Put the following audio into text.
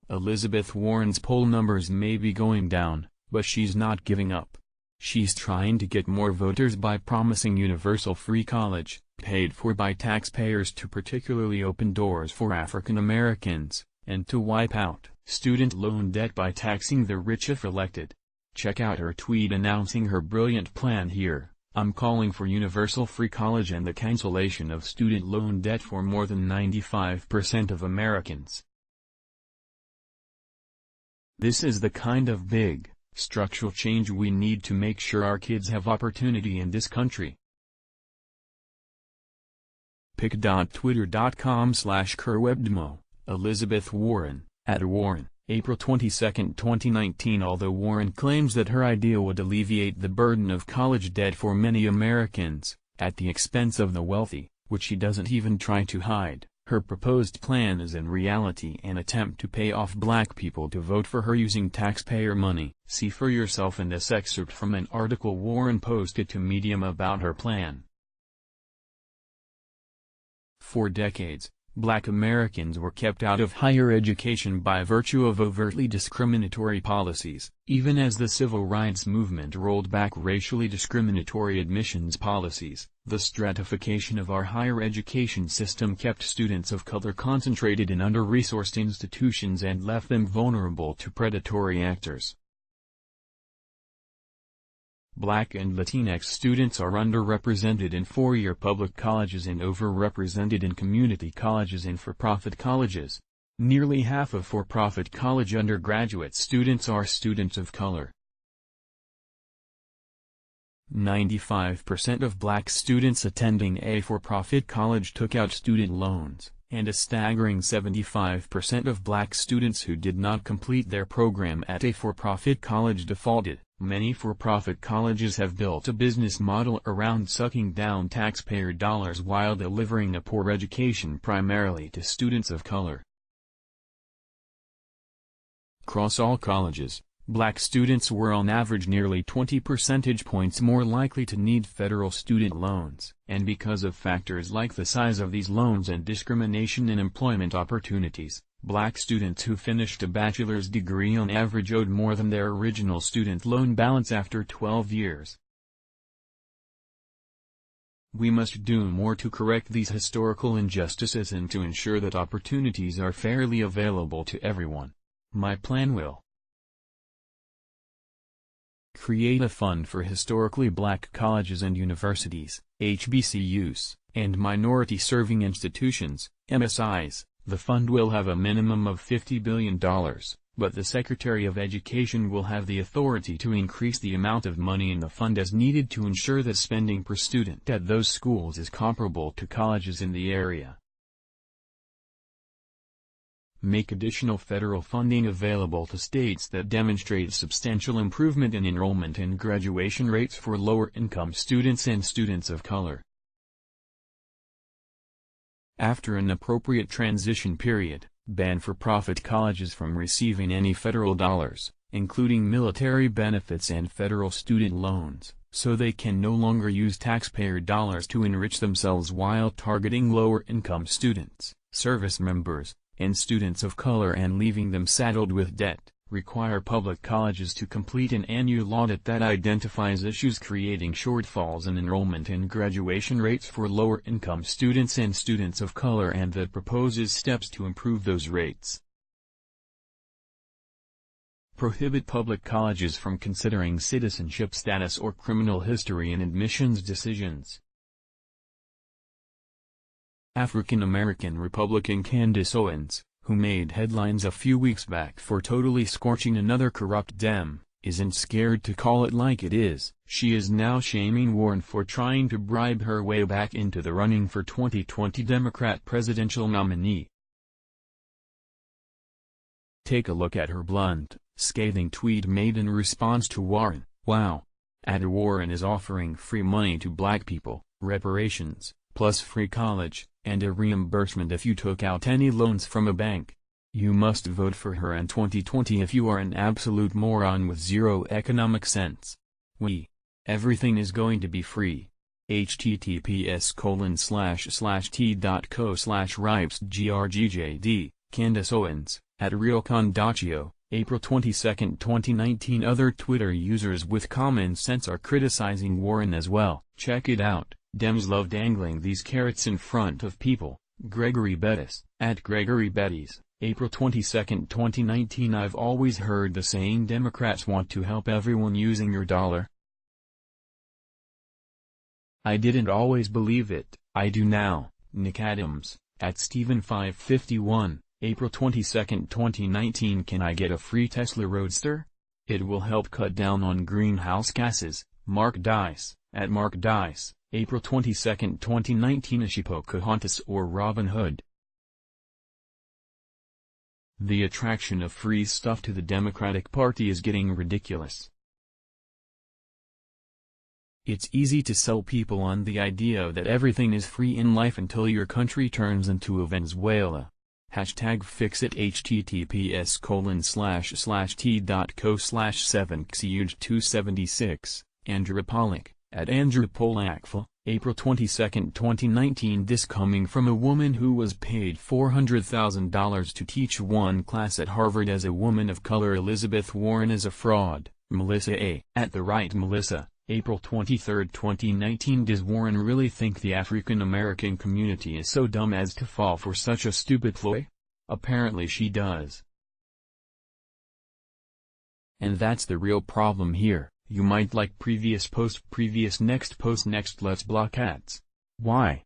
Elizabeth Warren's poll numbers may be going down, but she's not giving up. She's trying to get more voters by promising universal free college, paid for by taxpayers, to particularly open doors for African Americans, and to wipe out student loan debt by taxing the rich if elected. Check out her tweet announcing her brilliant plan here. I'm calling for universal free college and the cancellation of student loan debt for more than 95% of Americans. This is the kind of big, structural change we need to make sure our kids have opportunity in this country. pic.twitter.com/kerwebdemo, Elizabeth Warren, @Warren, April 22, 2019. Although Warren claims that her idea would alleviate the burden of college debt for many Americans, at the expense of the wealthy, which she doesn't even try to hide, her proposed plan is in reality an attempt to pay off black people to vote for her using taxpayer money. See for yourself in this excerpt from an article Warren posted to Medium about her plan. For decades, Black Americans were kept out of higher education by virtue of overtly discriminatory policies. Even as the civil rights movement rolled back racially discriminatory admissions policies, the stratification of our higher education system kept students of color concentrated in under-resourced institutions and left them vulnerable to predatory actors. Black and Latinx students are underrepresented in four-year public colleges and overrepresented in community colleges and for-profit colleges. Nearly half of for-profit college undergraduate students are students of color. 95% of black students attending a for-profit college took out student loans, and a staggering 75% of black students who did not complete their program at a for-profit college defaulted. Many for-profit colleges have built a business model around sucking down taxpayer dollars while delivering a poor education primarily to students of color. Across all colleges, black students were on average nearly 20 percentage points more likely to need federal student loans. And because of factors like the size of these loans and discrimination in employment opportunities, black students who finished a bachelor's degree on average owed more than their original student loan balance after 12 years. We must do more to correct these historical injustices and to ensure that opportunities are fairly available to everyone. My plan will create a fund for historically black colleges and universities, HBCUs, and minority-serving institutions, MSIs. The fund will have a minimum of $50 billion, but the Secretary of Education will have the authority to increase the amount of money in the fund as needed to ensure that spending per student at those schools is comparable to colleges in the area. Make additional federal funding available to states that demonstrate substantial improvement in enrollment and graduation rates for lower-income students and students of color. After an appropriate transition period, ban for-profit colleges from receiving any federal dollars, including military benefits and federal student loans, so they can no longer use taxpayer dollars to enrich themselves while targeting lower-income students, service members, and students of color and leaving them saddled with debt. Require public colleges to complete an annual audit that identifies issues creating shortfalls in enrollment and graduation rates for lower-income students and students of color and that proposes steps to improve those rates. Prohibit public colleges from considering citizenship status or criminal history in admissions decisions. African-American Republican Candace Owens, who made headlines a few weeks back for totally scorching another corrupt Dem, isn't scared to call it like it is. She is now shaming Warren for trying to bribe her way back into the running for 2020 Democrat presidential nominee. Take a look at her blunt, scathing tweet made in response to Warren. Wow. Warren is offering free money to black people, reparations, plus free college, and a reimbursement if you took out any loans from a bank. You must vote for her in 2020 if you are an absolute moron with zero economic sense. Everything is going to be free. https://t.co/ripesgrgjd, Candace Owens. At RealCondacio, April 22, 2019. Other Twitter users with common sense are criticizing Warren as well. Check it out. Dems love dangling these carrots in front of people. Gregory Bettis. At Gregory Bettis, April 22, 2019. I've always heard the saying Democrats want to help everyone using your dollar. I didn't always believe it, I do now. Nick Adams. At Stephen551, April 22, 2019. Can I get a free Tesla Roadster? It will help cut down on greenhouse gases. Mark Dice. At Mark Dice, April 22, 2019. Is she Pocahontas or Robin Hood? The attraction of free stuff to the Democratic Party is getting ridiculous. It's easy to sell people on the idea that everything is free in life until your country turns into a Venezuela. Hashtag Fixit. https://t.co/7xuge276, Andrew Pollack. At Andrew Pollackful, April 22, 2019. This coming from a woman who was paid $400,000 to teach one class at Harvard as a woman of color. Elizabeth Warren is a fraud. Melissa A. At The Right Melissa, April 23, 2019. Does Warren really think the African American community is so dumb as to fall for such a stupid ploy? Apparently she does. And that's the real problem here. You might like previous post, previous, next post, next. Let's block ads. Why?